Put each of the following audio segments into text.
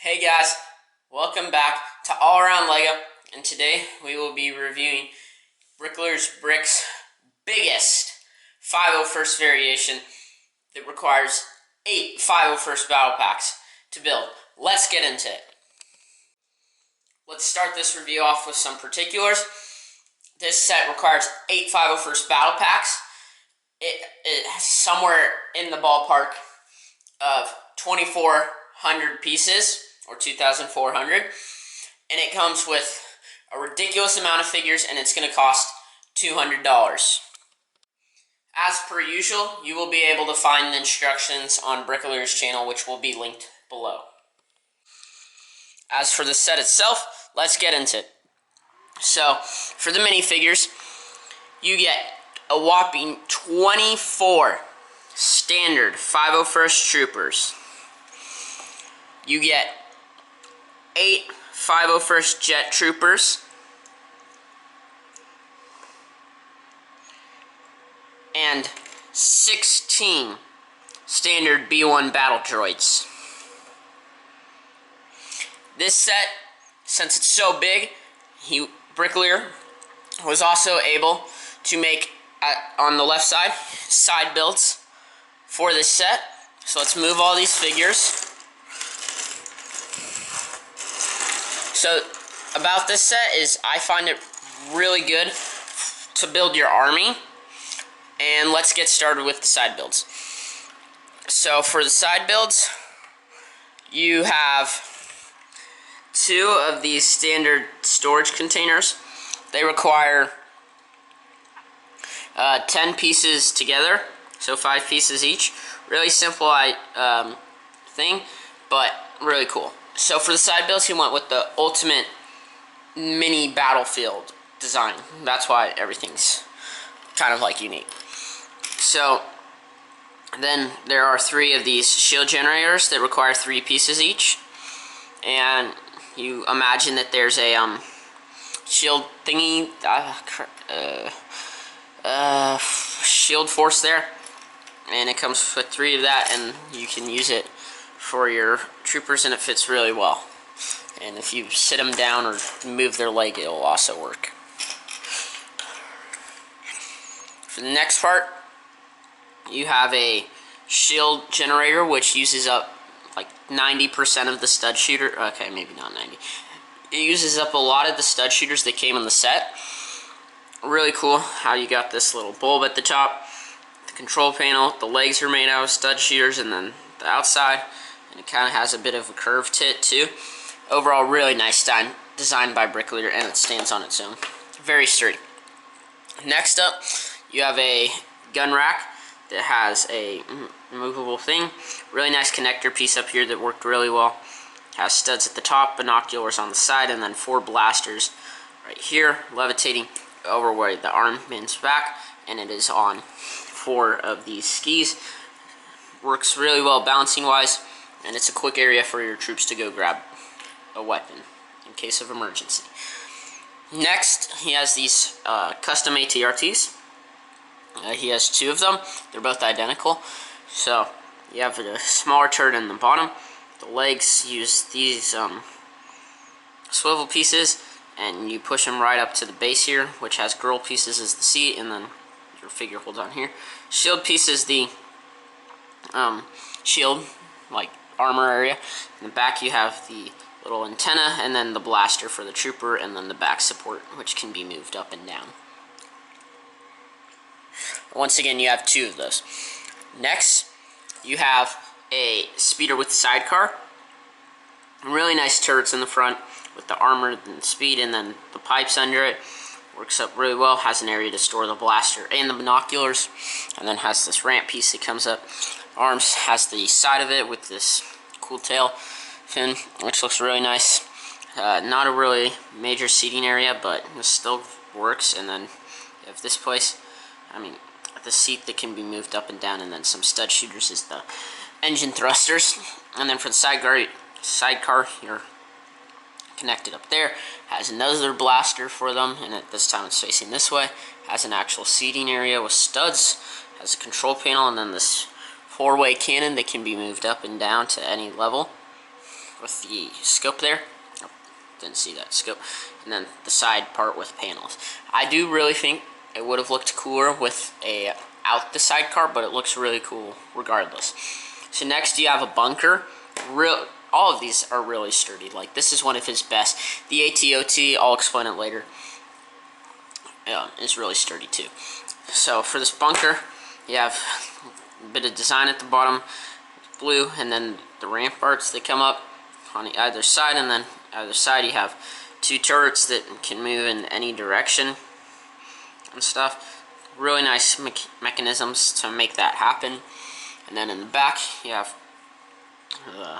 Hey guys, welcome back to All Around Lego, and today we will be reviewing Bricoleur's Bricks' biggest 501st variation that requires 8 501st battle packs to build. Let's get into it. Let's start this review off with some particulars. This set requires 8 501st battle packs. It is somewhere in the ballpark of 2,400 pieces, or 2,400, and it comes with a ridiculous amount of figures, and it's going to cost $200. As per usual, you will be able to find the instructions on Bricoleur's channel, which will be linked below. As for the set itself, let's get into it. So, for the minifigures, you get a whopping 24 standard 501st Troopers. You get 8 501st Jet Troopers, and 16 standard B1 Battle Droids. This set, since it's so big, Bricoleur was also able to make, on the left side builds for this set. So let's move all these figures. So, about this set is I find it really good to build your army. And let's get started with the side builds. So, for the side builds, you have 2 of these standard storage containers. They require 10 pieces together, so 5 pieces each. Really simple thing, but really cool. So for the side builds, he went with the ultimate mini battlefield design. That's why everything's kind of like unique. So then there are 3 of these shield generators that require 3 pieces each. And you imagine that there's a shield thingy, shield force there. And it comes with 3 of that, and you can use it for your troopers, and it fits really well. And if you sit them down or move their leg, it'll also work. For the next part, you have a shield generator, which uses up like 90% of the stud shooter. Okay, maybe not 90. It uses up a lot of the stud shooters that came in the set. Really cool how you got this little bulb at the top, the control panel, the legs are made out of stud shooters, and then the outside. And it kind of has a bit of a curve to it too. Overall, really nice design by Bricoleur, and it stands on its own. Very sturdy. Next up, you have a gun rack that has a movable thing. Really nice connector piece up here that worked really well. Has studs at the top, binoculars on the side, and then 4 blasters right here, levitating over where the arm bends back, and it is on 4 of these skis. Works really well balancing wise, and it's a quick area for your troops to go grab a weapon in case of emergency. Next, he has these custom ATRTs. He has 2 of them. They're both identical. So you have a smaller turret in the bottom. The legs use these swivel pieces, and you push them right up to the base here, which has girl pieces as the seat, and then your figure holds on here. Shield piece is the shield, like armor area. In the back you have the little antenna, and then the blaster for the trooper, and then the back support, which can be moved up and down. Once again, you have 2 of those. Next, you have a speeder with sidecar. Really nice turrets in the front with the armor and the speed, and then the pipes under it. Works up really well. Has an area to store the blaster and the binoculars, and then has this ramp piece that comes up. Arms has the side of it with this cool tail fin, which looks really nice. Not a really major seating area, but it still works. And then you have this place, the seat that can be moved up and down, and then some stud shooters is the engine thrusters. And then for the sidecar, you're connected up there. Has another blaster for them, and at this time it's facing this way. Has an actual seating area with studs. Has a control panel, and then this 4-way cannon that can be moved up and down to any level. with the scope there. Oh, didn't see that scope. And then the side part with panels. I do really think it would have looked cooler with a out the sidecar, but it looks really cool regardless. So next you have a bunker. All of these are really sturdy. Like, this is one of his best. The ATOT, I'll explain it later, is really sturdy too. So for this bunker, you have a bit of design at the bottom, blue, and then the ramparts that come up on either side, and then either side you have two turrets that can move in any direction and stuff. Really nice mechanisms to make that happen. And then in the back you have the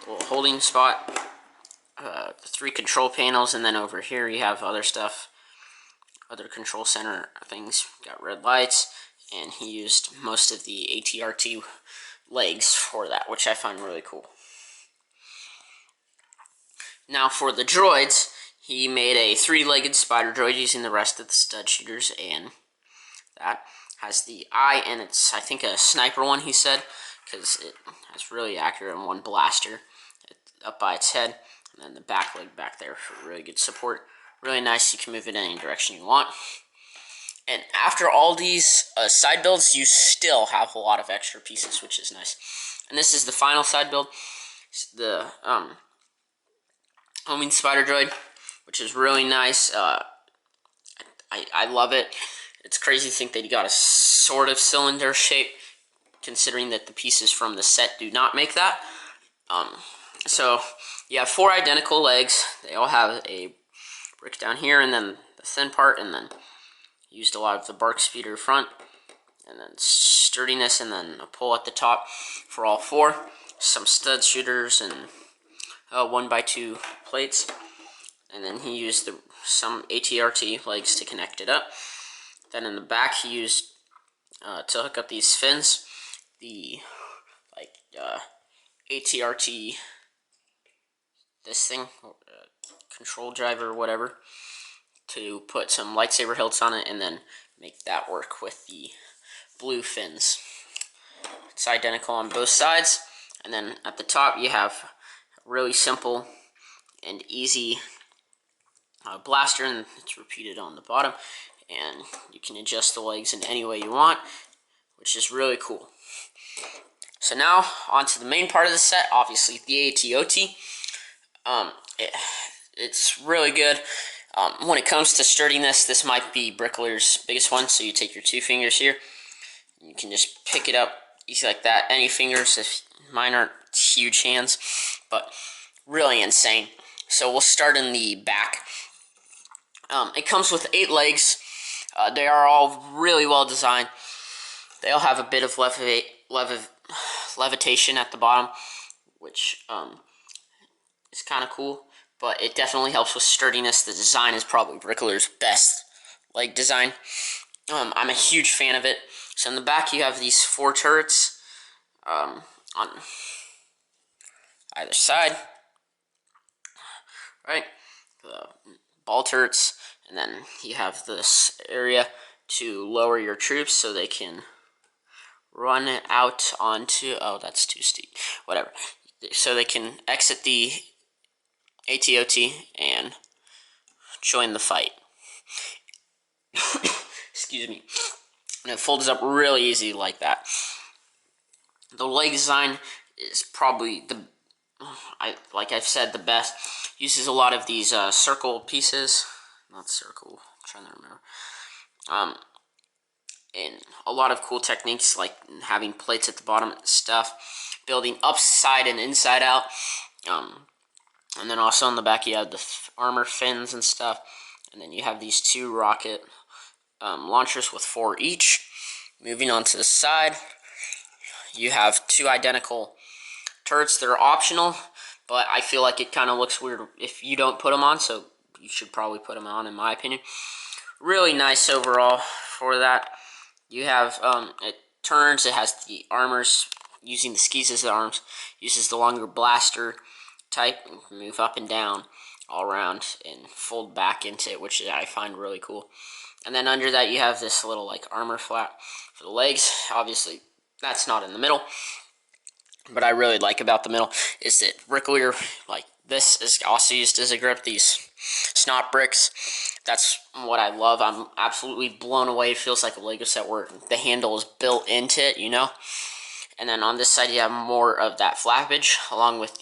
little holding spot, the 3 control panels, and then over here you have other stuff, other control center things. Got red lights, and he used most of the ATRT legs for that, which I find really cool. Now for the droids, he made a 3-legged spider droid using the rest of the stud shooters, and that has the eye, and it's, I think, a sniper one, he said, because it has really accurate and 1 blaster up by its head, and then the back leg back there for really good support. Really nice. You can move it in any direction you want. And after all these side builds, you still have a lot of extra pieces, which is nice. And this is the final side build. It's the homing spider droid, which is really nice. I love it. It's crazy to think that he got a sort of cylinder shape, considering that the pieces from the set do not make that. So you have 4 identical legs. They all have a brick down here, and then the thin part, and then used a lot of the bark speeder front, and then sturdiness, and then a pull at the top for all 4. Some stud shooters and 1x2 plates, and then he used some ATRT legs to connect it up. Then in the back he used to hook up these fins, the ATRT, this thing, control driver or whatever, to put some lightsaber hilts on it and then make that work with the blue fins. It's identical on both sides. And then at the top you have a really simple and easy blaster, and it's repeated on the bottom, and you can adjust the legs in any way you want, which is really cool. So now on to the main part of the set, obviously the ATOT. It's really good. When it comes to sturdiness, this might be Bricoleur's biggest one. So you take your 2 fingers here, you can just pick it up easy like that. Any fingers, if mine aren't huge hands, but really insane. So we'll start in the back. It comes with 8 legs. They are all really well designed. They all have a bit of levitation at the bottom, which is kind of cool, but it definitely helps with sturdiness. The design is probably Bricoleur's best leg design. I'm a huge fan of it. So in the back you have these 4 turrets on either side, right? The ball turrets, and then you have this area to lower your troops so they can run it out onto, oh, that's too steep, whatever, so they can exit the ATOT and join the fight. Excuse me. And it folds up really easy like that. The leg design is probably like I've said, the best. Uses a lot of these circle pieces, not circle, I'm trying to remember. And a lot of cool techniques, like having plates at the bottom and stuff, building upside and inside out. And then also on the back you have the armor fins and stuff, and then you have these 2 rocket launchers with 4 each. Moving on to the side, you have 2 identical turrets that are optional, but I feel like it kind of looks weird if you don't put them on, so you should probably put them on, in my opinion. Really nice overall for that. You have, it turns, it has the armors using the skis as the arms, uses the longer blaster type, move up and down all around and fold back into it, which I find really cool. And then under that you have this little like armor flap for the legs. Obviously that's not in the middle. But I really like about the middle is that Bricoleur, like this is also used as a grip, these snot bricks. That's what I love. I'm absolutely blown away. It feels like a Lego set where the handle is built into it, you know? And then on this side you have more of that flappage along with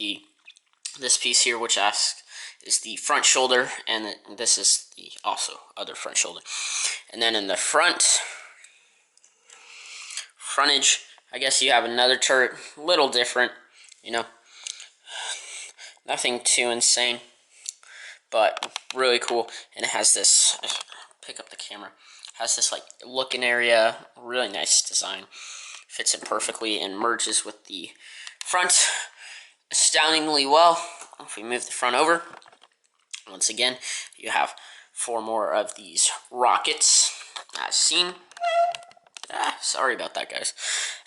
this piece here, which is the front shoulder, and this is the also other front shoulder. And then in the frontage, I guess you have another turret, a little different, you know, nothing too insane, but really cool. And it has this, pick up the camera, has this like looking area, really nice design, fits in perfectly and merges with the front astoundingly well. If we move the front over, once again, you have 4 more of these rockets, as seen. Sorry about that, guys.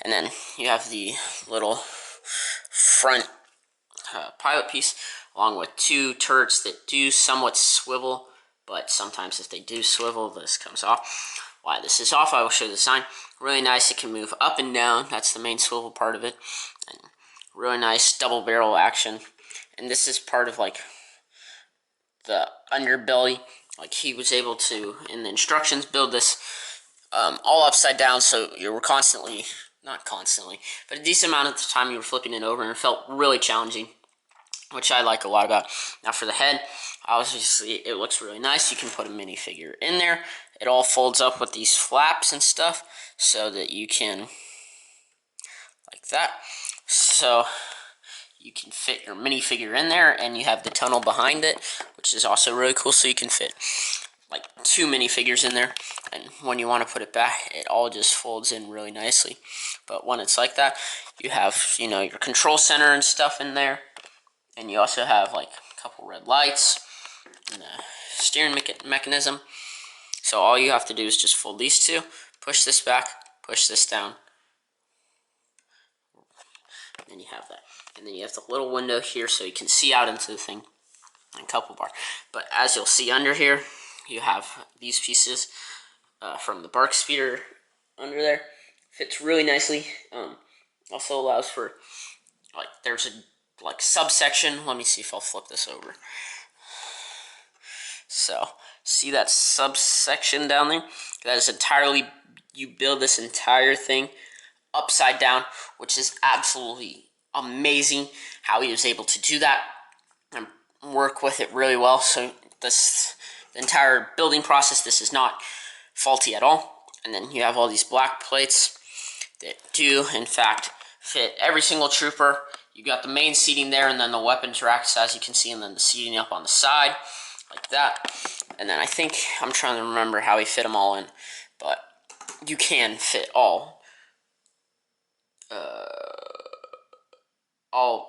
And then you have the little front pilot piece, along with 2 turrets that do somewhat swivel, but sometimes if they do swivel, this comes off. Why this is off, I will show you the design. Really nice, it can move up and down, that's the main swivel part of it. And really nice double barrel action. And this is part of like the underbelly. Like he was able to, in the instructions, build this all upside down, so you were constantly, not constantly, but a decent amount of the time you were flipping it over, and it felt really challenging, which I like a lot about. Now for the head, obviously it looks really nice. You can put a minifigure in there. It all folds up with these flaps and stuff so that you can, like that, so you can fit your minifigure in there, and you have the tunnel behind it, which is also really cool, so you can fit like 2 minifigures in there, and when you want to put it back, it all just folds in really nicely. But when it's like that, you have, you know, your control center and stuff in there, and you also have like a couple red lights and a steering mechanism. So all you have to do is just fold these 2, push this back, push this down, and then you have that. And then you have the little window here so you can see out into the thing, and couple bar. But as you'll see under here, you have these pieces from the bark speeder under there. Fits really nicely. Also allows for, like, there's a like subsection. Let me see if I'll flip this over. So see that subsection down there? That is entirely, you build this entire thing upside down, which is absolutely amazing how he was able to do that and work with it really well. So the entire building process, this is not faulty at all. And then you have all these black plates that do in fact fit every single trooper. You got the main seating there, and then the weapons racks, as you can see, and then the seating up on the side like that. And then I think, I'm trying to remember how he fit them all in, but you can fit all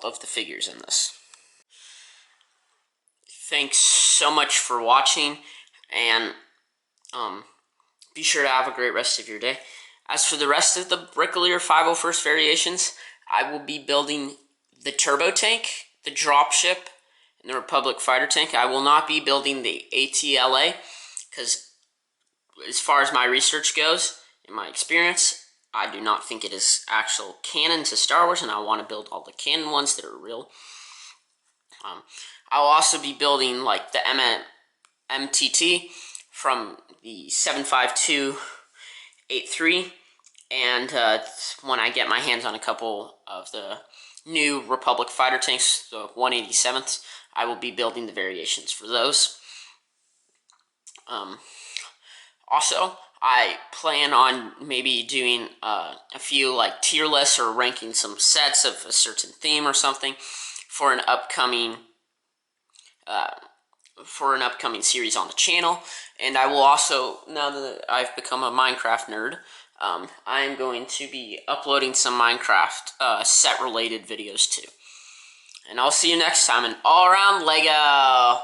of the figures in this. Thanks so much for watching, and be sure to have a great rest of your day. As for the rest of the Bricoleur 501st variations, I will be building the turbo tank, the dropship, and the Republic fighter tank. I will not be building the ATLA, because as far as my research goes, in my experience, I do not think it is actual canon to Star Wars, and I want to build all the canon ones that are real. I will also be building like the MTT from the 75283, and when I get my hands on a couple of the new Republic fighter tanks, the 187ths, I will be building the variations for those. Also, I plan on maybe doing a few like tier lists or ranking some sets of a certain theme or something for an upcoming series on the channel. And I will also, now that I've become a Minecraft nerd, I am going to be uploading some Minecraft set related videos too. And I'll see you next time in All Around Lego.